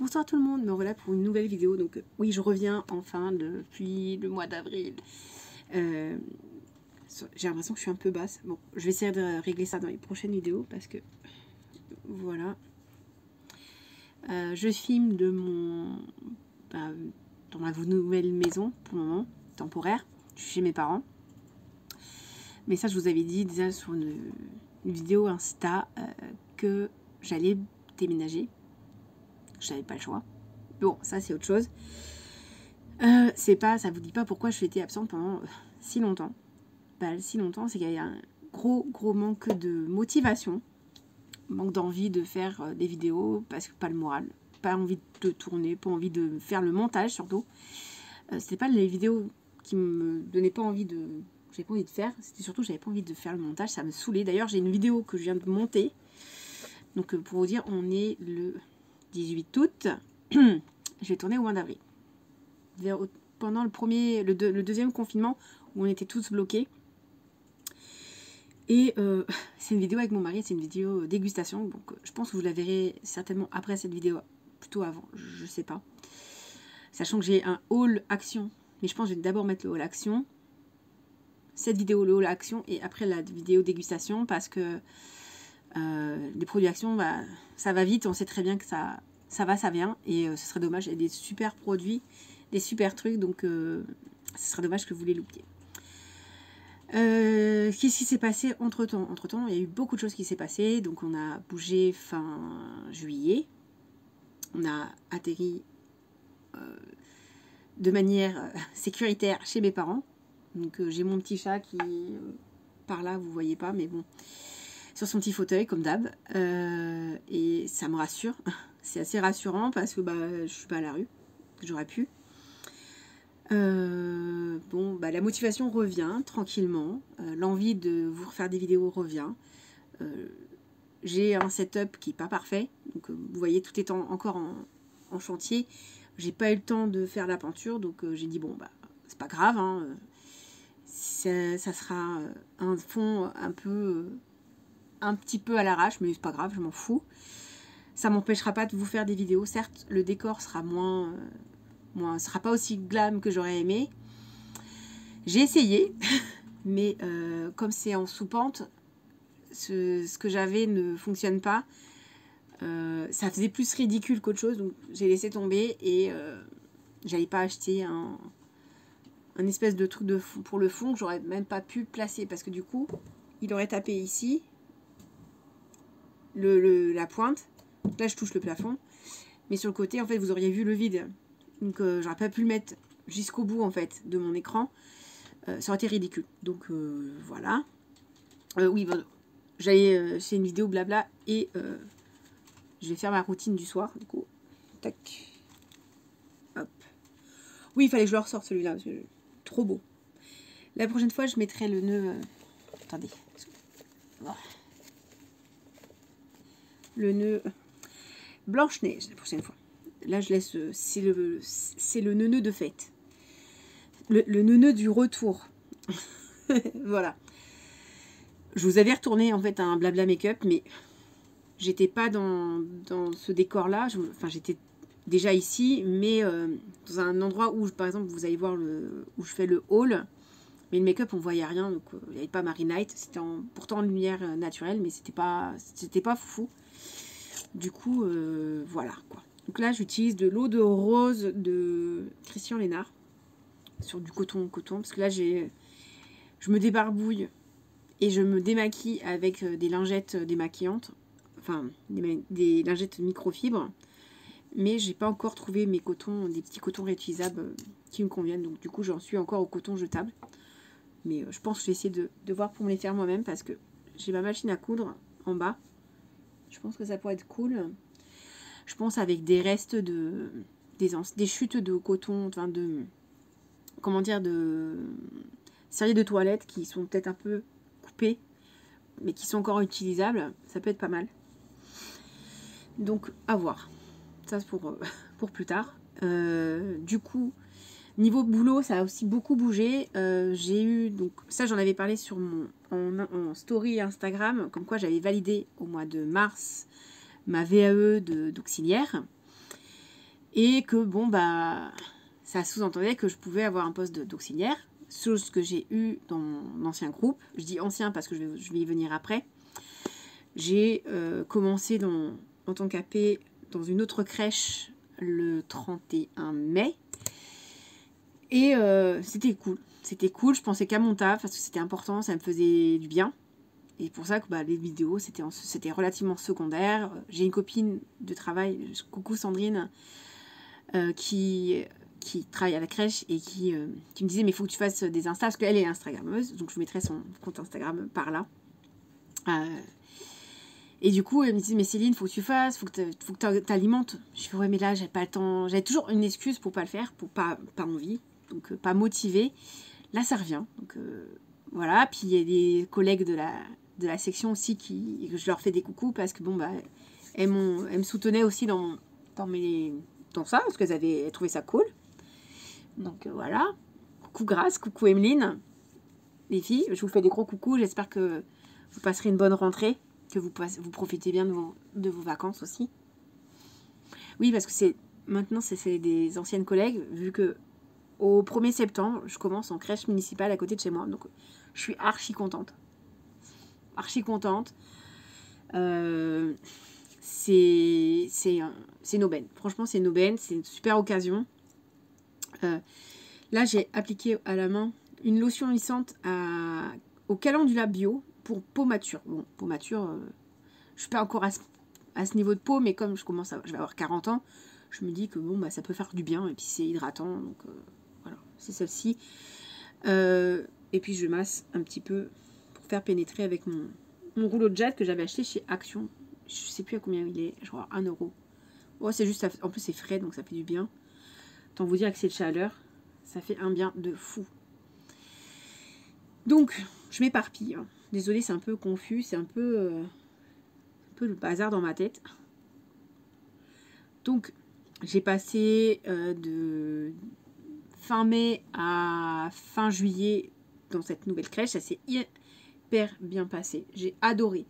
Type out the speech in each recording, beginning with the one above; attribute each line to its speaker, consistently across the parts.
Speaker 1: Bonsoir tout le monde, me voilà pour une nouvelle vidéo. Donc oui, je reviens enfin depuis le mois d'avril. J'ai l'impression que je suis un peu basse. Bon, je vais essayer de régler ça dans les prochaines vidéos parce que voilà. Je filme de dans ma nouvelle maison pour le moment, temporaire. Je suis chez mes parents. Mais ça, je vous avais dit déjà sur une vidéo Insta que j'allais déménager. J'avais pas le choix. Bon, ça c'est autre chose. Ça vous dit pas pourquoi je été absente pendant si longtemps. Si longtemps, c'est qu'il y a un gros manque de motivation, manque d'envie de faire des vidéos parce que pas le moral, pas envie de tourner, pas envie de faire le montage surtout. C'était pas les vidéos qui me donnaient pas envie de, j'avais pas envie de faire. C'était surtout j'avais pas envie de faire le montage, ça me saoulait. D'ailleurs, j'ai une vidéo que je viens de monter. Donc pour vous dire, on est le 18 août. Je vais tourner au mois d'avril. Pendant le deuxième confinement où on était tous bloqués. Et c'est une vidéo avec mon mari, c'est une vidéo dégustation. Donc je pense que vous la verrez certainement après cette vidéo, plutôt avant, je sais pas. Sachant que j'ai un haul action, mais je pense que je vais d'abord mettre le haul action. Cette vidéo, le haul action, et après la vidéo dégustation, parce que les produits action, ça va vite, on sait très bien que ça va, ça vient, et ce serait dommage, il y a des super produits, des super trucs, donc ce serait dommage que vous les loupiez. Qu'est-ce qui s'est passé entre-temps? Entre-temps, il y a eu beaucoup de choses qui s'est passé, donc on a bougé fin juillet, on a atterri de manière sécuritaire chez mes parents, donc j'ai mon petit chat qui par là, vous voyez pas, mais bon, sur son petit fauteuil comme d'hab, et ça me rassure, c'est assez rassurant parce que je suis pas à la rue, que j'aurais pu. La motivation revient tranquillement, l'envie de vous refaire des vidéos revient. J'ai un setup qui n'est pas parfait, donc vous voyez, tout est encore en chantier. J'ai pas eu le temps de faire la peinture, donc j'ai dit bon c'est pas grave, hein, ça sera un fond un petit peu à l'arrache, mais c'est pas grave, je m'en fous. Ça m'empêchera pas de vous faire des vidéos. Certes, le décor sera sera pas aussi glam que j'aurais aimé. J'ai essayé, mais comme c'est en sous-pente, ce que j'avais ne fonctionne pas. Ça faisait plus ridicule qu'autre chose, donc j'ai laissé tomber et j'allais pas acheter un espèce de truc pour le fond que j'aurais même pas pu placer parce que du coup, il aurait tapé ici la pointe. Donc là, je touche le plafond, mais sur le côté, en fait, vous auriez vu le vide. Donc j'aurais pas pu le mettre jusqu'au bout en fait de mon écran. Ça aurait été ridicule. Donc voilà. Oui, j'allais c'est une vidéo blabla et je vais faire ma routine du soir. Du coup, tac. Hop. Oui, il fallait que je le ressorte celui-là parce que trop beau. La prochaine fois, je mettrai le nœud. Attendez. Le nœud Blanche-Neige la prochaine fois. Là, je laisse. C'est le nœud de fête. Le nœud du retour. Voilà. Je vous avais retourné en fait un blabla make-up, mais j'étais pas dans ce décor-là. Enfin, j'étais déjà ici, mais dans un endroit où, par exemple, vous allez voir où je fais le haul. Mais le make-up, on voyait rien, donc il n'y avait pas Marie Night. C'était pourtant en lumière naturelle, mais c'était pas foufou. Du coup, voilà quoi. Donc là, j'utilise de l'eau de rose de Christian Lénard sur du coton, parce que là, je me débarbouille et je me démaquille avec des lingettes démaquillantes, enfin des lingettes microfibres, mais j'ai pas encore trouvé des petits cotons réutilisables qui me conviennent, donc du coup, j'en suis encore au coton jetable. Mais je pense que je vais essayer de voir pour me les faire moi-même parce que j'ai ma machine à coudre en bas. Je pense que ça pourrait être cool. Je pense avec des restes des chutes de coton, enfin de séries de toilettes qui sont peut-être un peu coupées, mais qui sont encore utilisables. Ça peut être pas mal. Donc à voir. Ça c'est pour plus tard. Du coup, niveau boulot, ça a aussi beaucoup bougé. J'ai eu, donc ça j'en avais parlé sur en story Instagram, comme quoi j'avais validé au mois de mars ma VAE d'auxiliaire. Et que bon, bah, ça sous-entendait que je pouvais avoir un poste d'auxiliaire, chose que j'ai eu dans mon ancien groupe. Je dis ancien parce que je vais y venir après. J'ai commencé en tant qu'AP dans une autre crèche le 31 mai. Et c'était cool. C'était cool, je pensais qu'à mon taf parce que c'était important, ça me faisait du bien. Et pour ça que bah, les vidéos, c'était relativement secondaire. J'ai une copine de travail, coucou Sandrine, qui travaille à la crèche et qui me disait mais il faut que tu fasses des Insta parce qu'elle est Instagrammeuse, donc je mettrai son compte Instagram par là. Et du coup elle me disait mais Céline, faut que tu fasses, faut que tu alimentes. Je fais ouais mais là j'ai pas le temps, j'avais toujours une excuse pour pas le faire, pour pas envie, donc pas motivée. Là ça revient, donc voilà. Puis il y a des collègues de la section aussi que je leur fais des coucous parce que bon bah elles me soutenaient aussi dans ça parce qu'elles avaient trouvé ça cool. Donc voilà, coucou Grace, coucou Emeline, les filles, je vous fais des gros coucous, j'espère que vous passerez une bonne rentrée, que vous profitez bien de vos vacances aussi. Oui, parce que maintenant c'est des anciennes collègues, vu que au 1er septembre, je commence en crèche municipale à côté de chez moi, donc je suis archi contente. Archi contente. C'est une aubaine, franchement c'est une aubaine, c'est une super occasion. Là, j'ai appliqué à la main une lotion lissante au calendula bio pour peau mature. Bon, peau mature, je suis pas encore à ce niveau de peau, mais comme je vais avoir 40 ans, je me dis que bon, bah, ça peut faire du bien et puis c'est hydratant. Donc voilà, c'est celle-ci. Et puis je masse un petit peu pour faire pénétrer avec mon rouleau de jade que j'avais acheté chez Action. Je sais plus à combien il est, je crois 1 €. Oh, c'est juste, en plus c'est frais, donc ça fait du bien. Tant vous dire que c'est de chaleur, ça fait un bien de fou. Donc, je m'éparpille. Désolée, c'est un peu confus, c'est un peu le bazar dans ma tête. Donc, j'ai passé de fin mai à fin juillet dans cette nouvelle crèche. Ça s'est hyper bien passé. J'ai adoré.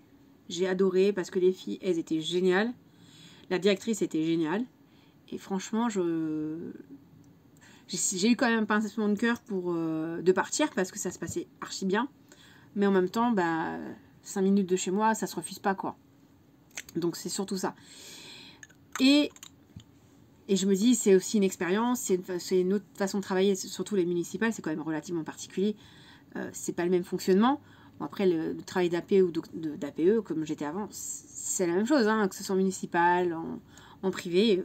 Speaker 1: J'ai adoré parce que les filles, elles étaient géniales. La directrice était géniale. Et franchement, j'ai eu quand même un pincement de cœur de partir parce que ça se passait archi bien. Mais en même temps, bah, 5 minutes de chez moi, ça se refuse pas, quoi. Donc c'est surtout ça. Et je me dis, c'est aussi une expérience, c'est une autre façon de travailler, surtout les municipales, c'est quand même relativement particulier. C'est pas le même fonctionnement. Bon, après, le travail d'AP ou d'APE, comme j'étais avant, c'est la même chose, hein, que ce soit municipal, en privé.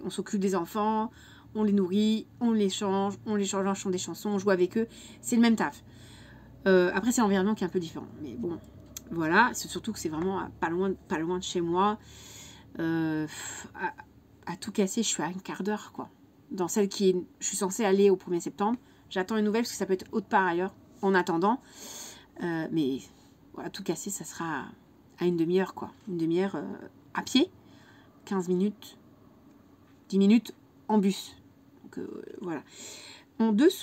Speaker 1: On s'occupe des enfants, on les nourrit, on les change en chant des chansons, on joue avec eux. C'est le même taf. Après, c'est l'environnement qui est un peu différent. Mais bon, voilà. C'est surtout que c'est vraiment pas loin de chez moi. À tout casser, je suis à un quart d'heure, quoi. Dans celle je suis censée aller au 1er septembre. J'attends une nouvelle parce que ça peut être autre part ailleurs en attendant. Mais voilà, tout casser, ça sera à une demi-heure, quoi. Une demi-heure à pied, 15 minutes, 10 minutes en bus. Donc voilà.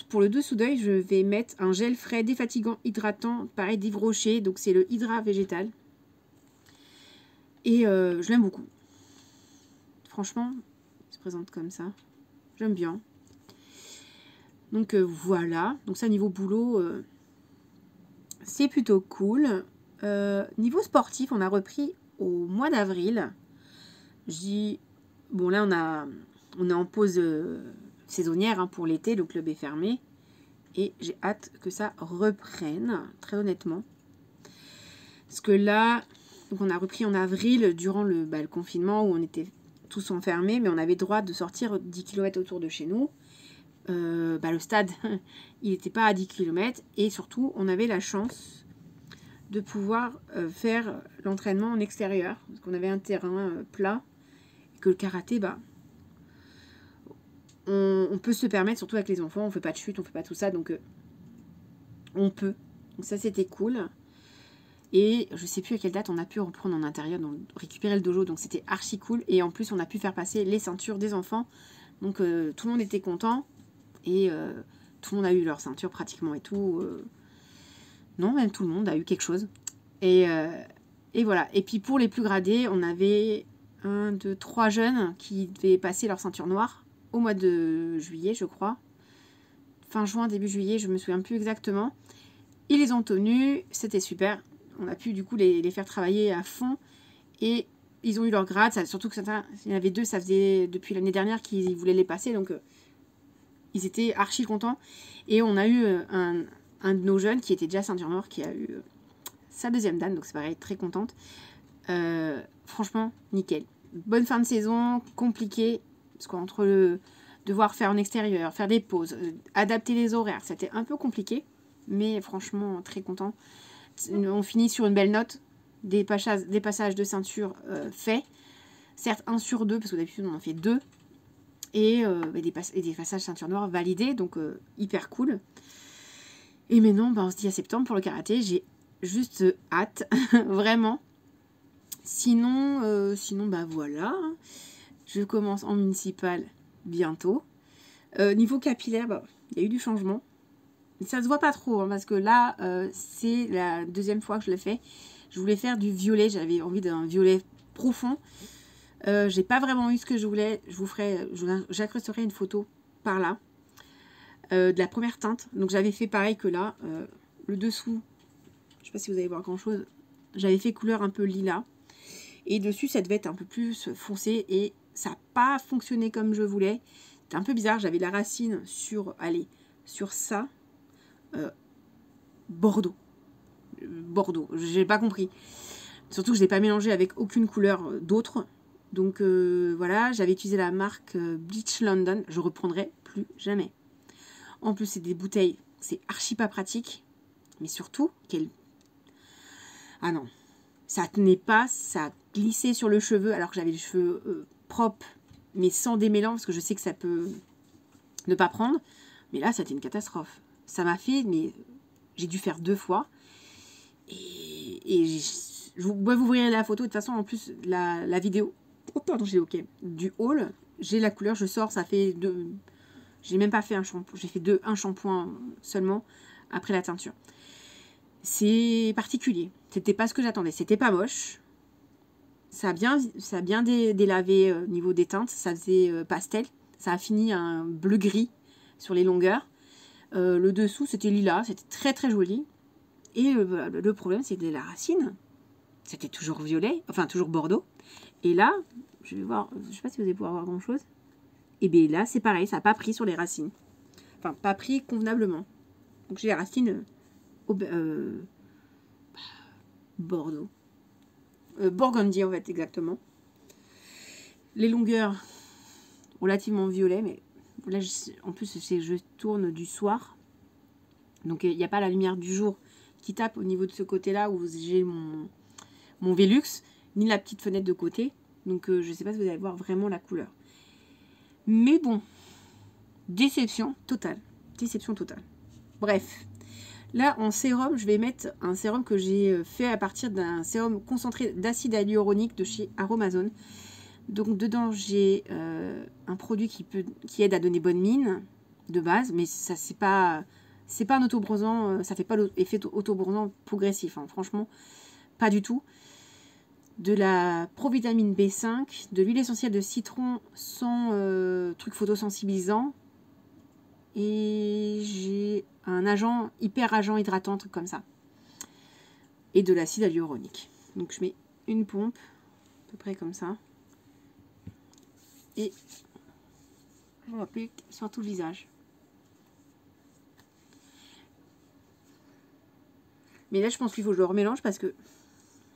Speaker 1: Pour le dessous d'œil, je vais mettre un gel frais défatigant hydratant, pareil d'Yves Rocher. Donc c'est le Hydra Végétal. Et je l'aime beaucoup. Franchement, il se présente comme ça. J'aime bien. Donc voilà. Donc ça, niveau boulot, c'est plutôt cool. Niveau sportif, on a repris au mois d'avril. Je dis, bon là on est en pause saisonnière, hein, pour l'été, le club est fermé. Et j'ai hâte que ça reprenne, très honnêtement. Parce que là, donc on a repris en avril, durant le confinement où on était tous enfermés, mais on avait le droit de sortir 10 km autour de chez nous. Le stade, il n'était pas à 10 km. Et surtout, on avait la chance de pouvoir faire l'entraînement en extérieur. Parce qu'on avait un terrain plat. Et que le karaté, on peut se permettre, surtout avec les enfants, on ne fait pas de chute, on ne fait pas tout ça. Donc, on peut. Donc ça, c'était cool. Et je sais plus à quelle date on a pu reprendre en intérieur, donc récupérer le dojo, donc c'était archi cool. Et en plus on a pu faire passer les ceintures des enfants, donc tout le monde était content. Et tout le monde a eu leur ceinture pratiquement et tout. Non, même tout le monde a eu quelque chose. Et voilà. Et puis pour les plus gradés, on avait 1, 2, 3 jeunes qui devaient passer leur ceinture noire au mois de juillet, je crois. Fin juin, début juillet, je me souviens plus exactement. Ils les ont tenus, c'était super. On a pu du coup les faire travailler à fond. Et ils ont eu leur grade, surtout que certains, il y en avait 2, ça faisait depuis l'année dernière qu'ils voulaient les passer. Donc ils étaient archi contents. Et on a eu un de nos jeunes qui était déjà ceinture noire, qui a eu sa 2e dan, donc c'est pareil, très contente. Franchement, nickel. Bonne fin de saison, compliqué, parce qu'entre le devoir faire en extérieur, faire des pauses, adapter les horaires, c'était un peu compliqué, mais franchement, très content. On finit sur une belle note, des passages de ceinture faits, certes 1 sur 2, parce que d'habitude on en fait 2, et des passages ceinture noire validés, donc hyper cool. Et maintenant, on se dit à septembre pour le karaté, j'ai juste hâte, vraiment. Sinon, bah voilà, je commence en municipal bientôt. Niveau capillaire, bah, il y a eu du changement. Ça se voit pas trop, hein, parce que là, c'est la 2e fois que je l'ai fait. Je voulais faire du violet, j'avais envie d'un violet profond. J'ai pas vraiment eu ce que je voulais. J'accrocherai une photo par là. De la première teinte. Donc j'avais fait pareil que là. Le dessous, je sais pas si vous allez voir grand chose. J'avais fait couleur un peu lilas. Et dessus, ça devait être un peu plus foncé. Et ça n'a pas fonctionné comme je voulais. C'était un peu bizarre. J'avais la racine sur ça. Bordeaux. Bordeaux. J'ai pas compris. Surtout que je l'ai pas mélangé avec aucune couleur d'autre. Donc voilà, j'avais utilisé la marque Bleach London. Je reprendrai plus jamais. En plus, c'est des bouteilles. C'est archi pas pratique. Mais surtout, ah non. Ça tenait pas, ça glissait sur le cheveu alors que j'avais les cheveux propres, mais sans démêlant, parce que je sais que ça peut ne pas prendre. Mais là, c'était une catastrophe. Ça m'a fait, mais j'ai dû faire 2 fois. Et vous verrez la photo. De toute façon, en plus, la vidéo, oh pardon, j'ai OK, du haul, j'ai la couleur, je sors, ça fait 2... J'ai même pas fait un shampoing, j'ai fait un shampoing seulement après la teinture. C'est particulier. C'était pas ce que j'attendais. C'était pas moche. Ça a bien délavé au niveau des teintes. Ça faisait pastel. Ça a fini un bleu-gris sur les longueurs. Le dessous, c'était lilas. C'était très très joli. Et le problème, c'était la racine. C'était toujours violet. Enfin, toujours bordeaux. Et là, je vais voir. Je sais pas si vous allez pouvoir voir grand chose. Et bien là, c'est pareil. Ça n'a pas pris sur les racines. Enfin, pas pris convenablement. Donc j'ai les racines... Bordeaux. Burgundy en fait, exactement. Les longueurs relativement violet, mais là, en plus, je tourne du soir. Donc, il n'y a pas la lumière du jour qui tape au niveau de ce côté-là où j'ai mon Velux, ni la petite fenêtre de côté. Donc, je ne sais pas si vous allez voir vraiment la couleur. Mais bon, déception totale. Déception totale. Bref. Là, en sérum, je vais mettre un sérum que j'ai fait à partir d'un sérum concentré d'acide hyaluronique de chez Aromazone. Donc, dedans, j'ai un produit qui aide à donner bonne mine de base, mais ça, c'est pas un autobronzant, ça fait pas l'effet autobronzant progressif, hein, franchement, pas du tout. De la provitamine B5, de l'huile essentielle de citron sans truc photosensibilisant. Et j'ai un hyper agent hydratant, un truc comme ça. Et de l'acide hyaluronique. Donc je mets une pompe, à peu près comme ça. Et je l'applique sur tout le visage. Mais là, je pense qu'il faut que je le remélange parce que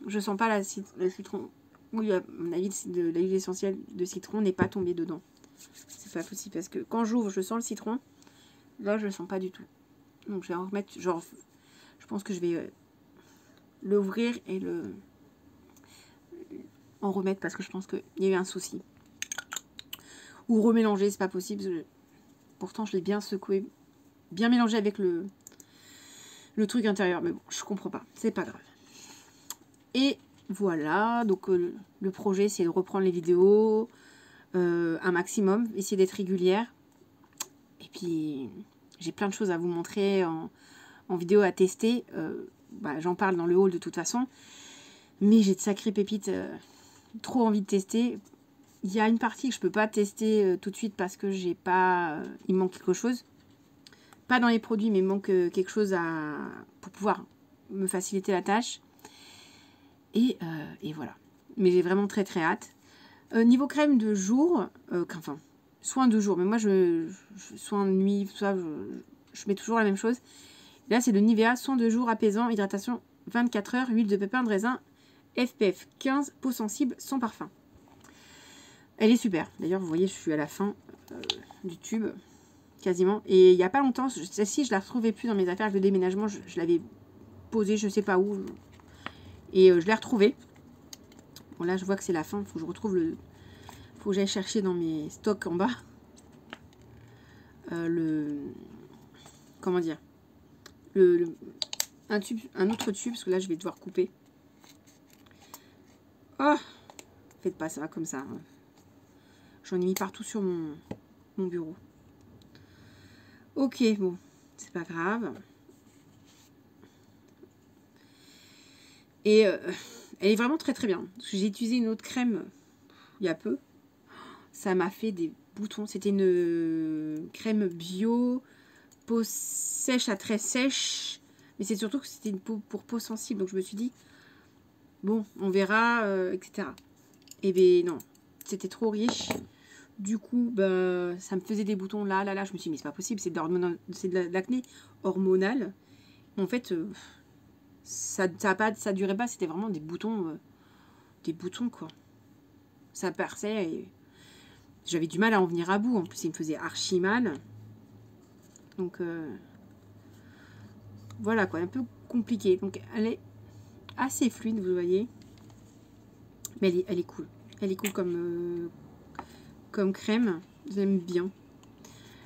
Speaker 1: je sens pas le citron. Oui, à mon avis, de l'huile essentielle de citron n'est pas tombée dedans. C'est pas possible parce que quand j'ouvre, je sens le citron. Là, je le sens pas du tout. Donc, je vais en remettre, genre, je pense que je vais l'ouvrir et en remettre parce que je pense qu'il y a eu un souci. Ou remélanger, c'est pas possible. Pourtant, je l'ai bien secoué, bien mélangé avec le truc intérieur. Mais bon, je comprends pas. C'est pas grave. Et voilà. Donc, le projet, c'est de reprendre les vidéos un maximum. Essayer d'être régulière. Et puis, j'ai plein de choses à vous montrer en vidéo à tester. J'en parle dans le haul de toute façon. Mais j'ai de sacrées pépites trop envie de tester. Il y a une partie que je peux pas tester tout de suite parce que j'ai pas... il manque quelque chose. Pas dans les produits, mais il manque quelque chose pour pouvoir me faciliter la tâche. Et voilà. Mais j'ai vraiment très très hâte. Niveau crème de jour, enfin, soin de jour, mais moi, soin de nuit, tout ça, je mets toujours la même chose. Là, c'est le Nivea, soin de jour apaisant, hydratation 24 heures, huile de pépin de raisin, SPF 15, peau sensible, sans parfum. Elle est super. D'ailleurs, vous voyez, je suis à la fin du tube, quasiment. Et il n'y a pas longtemps, celle-ci, je la retrouvais plus dans mes affaires avec le déménagement. Je l'avais posée, je sais pas où. Et je l'ai retrouvée. Bon, là, je vois que c'est la fin. Il faut que je retrouve le... faut que j'aille chercher dans mes stocks en bas. Comment dire, un autre tube, parce que là, je vais devoir couper. Oh, faites pas ça comme ça. J'en ai mis partout sur mon bureau. Ok, bon, c'est pas grave. Et elle est vraiment très très bien. Parce que j'ai utilisé une autre crème il y a peu. Ça m'a fait des boutons. C'était une crème bio, peau sèche à très sèche. Mais c'est surtout que c'était une peau pour peau sensible. Donc je me suis dit, bon, on verra, etc. Et bien non, c'était trop riche. Du coup, bah, ça me faisait des boutons là. Je me suis dit, mais c'est pas possible, c'est de l'acné hormonal. En fait, ça durait pas, c'était vraiment des boutons quoi. Ça perçait et j'avais du mal à en venir à bout. En plus, il me faisait archi mal. Donc, voilà quoi, un peu compliqué. Donc, elle est assez fluide, vous voyez. Mais elle est cool. Elle est cool comme crème. J'aime bien.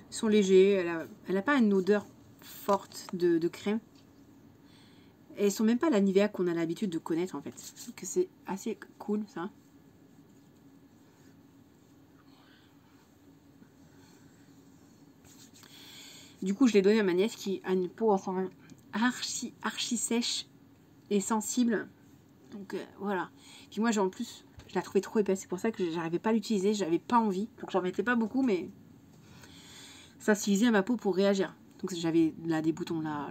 Speaker 1: Ils sont légers. Elle a pas une odeur forte de crème. Et elles sont même pas la Nivea qu'on a l'habitude de connaître en fait. Donc c'est assez cool ça. Du coup, je l'ai donné à ma nièce qui a une peau enfin archi sèche et sensible. Donc voilà. Puis moi, en plus, je la trouvais trop épaisse. C'est pour ça que j'arrivais pas à l'utiliser. J'avais pas envie. Donc j'en mettais pas beaucoup, mais ça suffisait à ma peau pour réagir. Donc j'avais là des boutons là.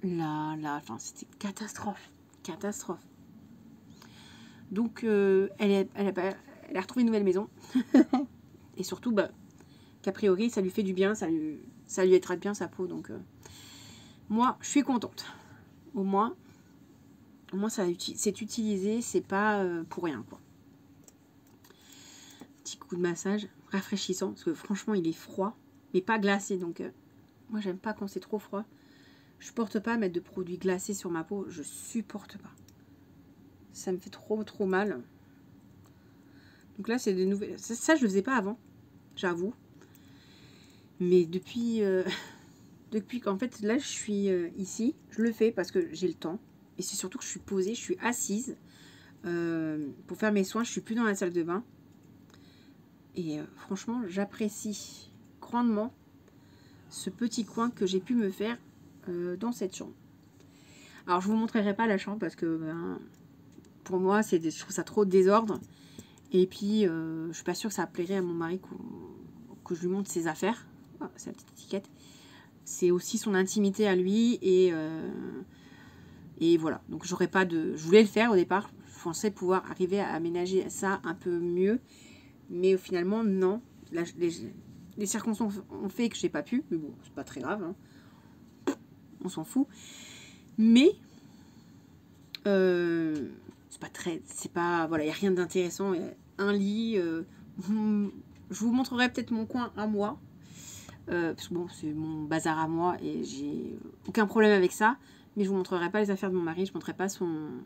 Speaker 1: Enfin, c'était catastrophe. Donc elle a retrouvé une nouvelle maison. Et surtout, bah, qu'a priori, ça lui fait du bien. Ça lui hydrate bien sa peau. Donc moi, je suis contente. Au moins c'est utilisé. C'est pas pour rien, quoi. Petit coup de massage rafraîchissant. Parce que franchement, il est froid. Mais pas glacé. Donc moi, j'aime pas quand c'est trop froid. Je supporte pas mettre de produits glacés sur ma peau. Je supporte pas. Ça me fait trop mal. Donc là, c'est des nouvelles... Ça, je le faisais pas avant. J'avoue. Mais depuis qu'en fait, là, je suis ici, je le fais parce que j'ai le temps. Et c'est surtout que je suis posée, je suis assise pour faire mes soins. Je suis plus dans la salle de bain. Et franchement, j'apprécie grandement ce petit coin que j'ai pu me faire dans cette chambre. Alors, je vous montrerai pas la chambre parce que pour moi, je trouve ça trop désordre. Et puis, je suis pas sûre que ça plairait à mon mari que je lui montre ses affaires. Oh, c'est la petite étiquette. C'est aussi son intimité à lui. Et voilà. Donc, j'aurais pas de... Je voulais le faire au départ. Je pensais pouvoir arriver à aménager ça un peu mieux. Mais finalement, non. Là, les circonstances ont fait que j'ai pas pu. Mais bon, c'est pas très grave. Hein. On s'en fout. Mais... c'est pas voilà, il n'y a rien d'intéressant. Un lit, je vous montrerai peut-être mon coin à moi, parce que bon, c'est mon bazar à moi et j'ai aucun problème avec ça, mais je vous montrerai pas les affaires de mon mari, je ne montrerai pas son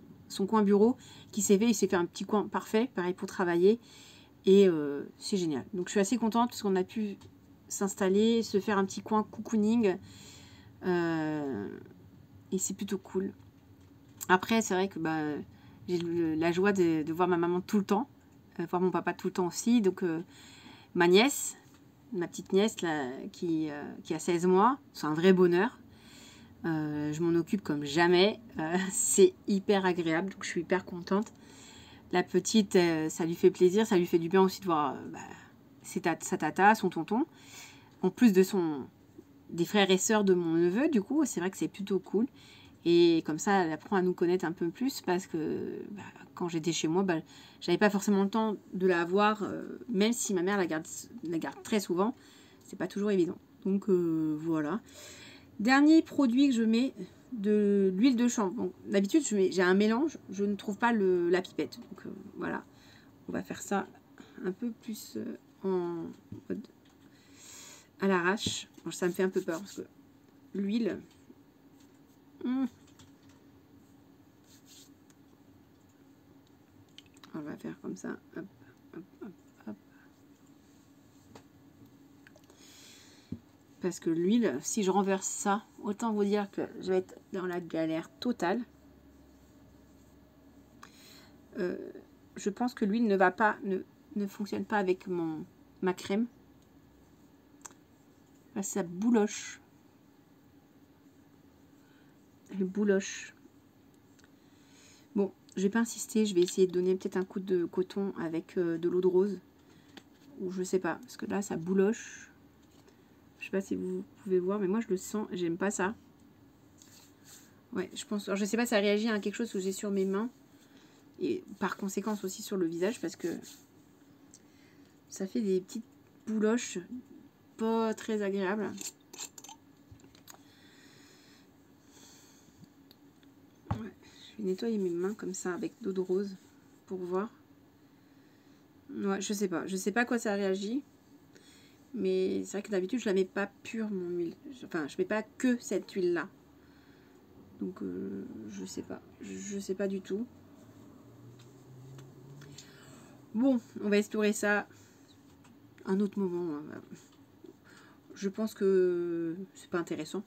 Speaker 1: coin bureau qui il s'est fait un petit coin parfait, pareil pour travailler, et c'est génial. Donc je suis assez contente parce qu'on a pu s'installer, se faire un petit coin cocooning, et c'est plutôt cool. Après, c'est vrai que j'ai la joie de voir ma maman tout le temps, voir mon papa tout le temps aussi. Donc, ma nièce, ma petite nièce là, qui a 16 mois, c'est un vrai bonheur. Je m'en occupe comme jamais. C'est hyper agréable, donc je suis hyper contente. La petite, ça lui fait plaisir, ça lui fait du bien aussi de voir sa tata, son tonton. En plus de des frères et sœurs de mon neveu, du coup, c'est vrai que c'est plutôt cool. Et comme ça, elle apprend à nous connaître un peu plus parce que quand j'étais chez moi, j'avais pas forcément le temps de la voir, même si ma mère la garde très souvent, c'est pas toujours évident. Donc voilà. Dernier produit que je mets, de l'huile de chanvre. D'habitude, j'ai un mélange, je ne trouve pas la pipette. Donc voilà, on va faire ça un peu plus en mode à l'arrache. Bon, ça me fait un peu peur parce que l'huile... On va faire comme ça. Hop, hop, hop, hop. Parce que l'huile, si je renverse ça, autant vous dire que je vais être dans la galère totale. Je pense que l'huile ne fonctionne pas avec ma crème. Là, ça bouloche. Elle bouloche. Bon, je vais pas insister. Je vais essayer de donner peut-être un coup de coton avec de l'eau de rose. Ou je sais pas. Parce que là, ça bouloche. Je sais pas si vous pouvez voir, mais moi, je le sens. J'aime pas ça. Ouais, je pense... Alors, je sais pas, ça réagit à quelque chose que j'ai sur mes mains. Et par conséquence aussi sur le visage. Parce que ça fait des petites bouloches pas très agréables. Ouais, je vais nettoyer mes mains comme ça avec d'eau de rose pour voir. Ouais, je sais pas. Je sais pas à quoi ça réagit. Mais c'est vrai que d'habitude, je la mets pas pure, mon huile. Enfin, je mets pas que cette huile-là. Donc, je sais pas. Je sais pas du tout. Bon, on va explorer ça un autre moment. Je pense que c'est pas intéressant.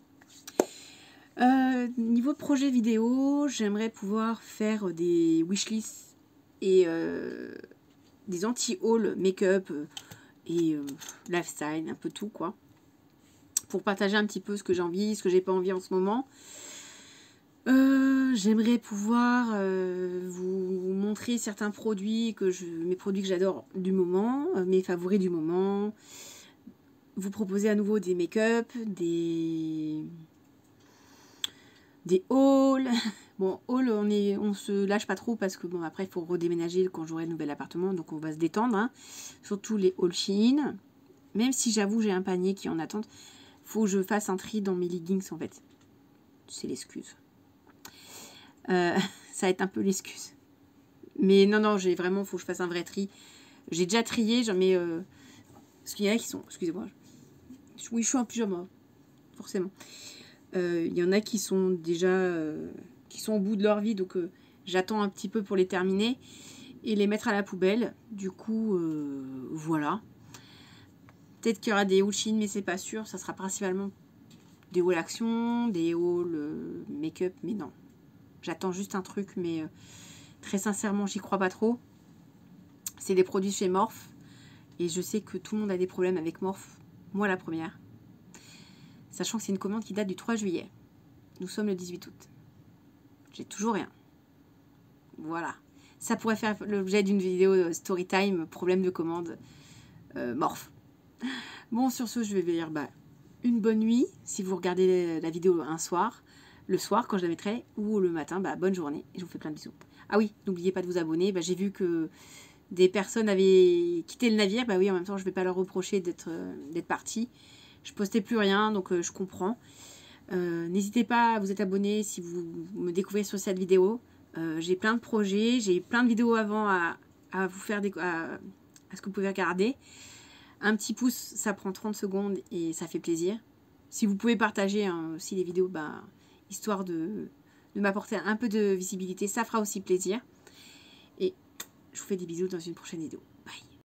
Speaker 1: Niveau projet vidéo, j'aimerais pouvoir faire des wishlists et des anti-hauls make-up et lifestyle, un peu tout quoi. Pour partager un petit peu ce que j'ai envie, ce que j'ai pas envie en ce moment. J'aimerais pouvoir vous montrer certains produits, mes produits que j'adore du moment, mes favoris du moment. Vous proposer à nouveau des make-up, des hauls. Bon, hauls, on se lâche pas trop parce que bon, après il faut redéménager quand j'aurai un nouvel appartement, donc on va se détendre. Hein. Surtout les hauls Shein. Même si j'avoue j'ai un panier qui est en attente, faut que je fasse un tri dans mes leggings en fait. C'est l'excuse. Ça va être un peu l'excuse. Mais non, j'ai vraiment, faut que je fasse un vrai tri. J'ai déjà trié, j'en mets... parce qu'il y en a qui sont... Excusez-moi. Oui, je suis en pyjama. Forcément. Il y en a qui sont déjà... qui sont au bout de leur vie. Donc, j'attends un petit peu pour les terminer. Et les mettre à la poubelle. Du coup, voilà. Peut-être qu'il y aura des hauls Shein, mais c'est pas sûr. Ça sera principalement des hauls action, des hauls make-up. Mais non. J'attends juste un truc, mais très sincèrement, j'y crois pas trop. C'est des produits chez Morphe. Et je sais que tout le monde a des problèmes avec Morphe. Moi, la première. Sachant que c'est une commande qui date du 3 juillet. Nous sommes le 18 août. J'ai toujours rien. Voilà. Ça pourrait faire l'objet d'une vidéo story time, problème de commande Morphe. Bon, sur ce, je vais vous dire une bonne nuit. Si vous regardez la vidéo un soir, le soir quand je la mettrai, ou le matin, bonne journée. Et je vous fais plein de bisous. Ah oui, n'oubliez pas de vous abonner. J'ai vu que des personnes avaient quitté le navire. Oui, en même temps, je ne vais pas leur reprocher d'être partis. Je postais plus rien, donc je comprends. N'hésitez pas à vous être abonné si vous me découvrez sur cette vidéo. J'ai plein de projets, j'ai plein de vidéos avant à vous faire à ce que vous pouvez regarder. Un petit pouce, ça prend 30 secondes et ça fait plaisir. Si vous pouvez partager aussi les vidéos, histoire de m'apporter un peu de visibilité, ça fera aussi plaisir. Et je vous fais des bisous dans une prochaine vidéo.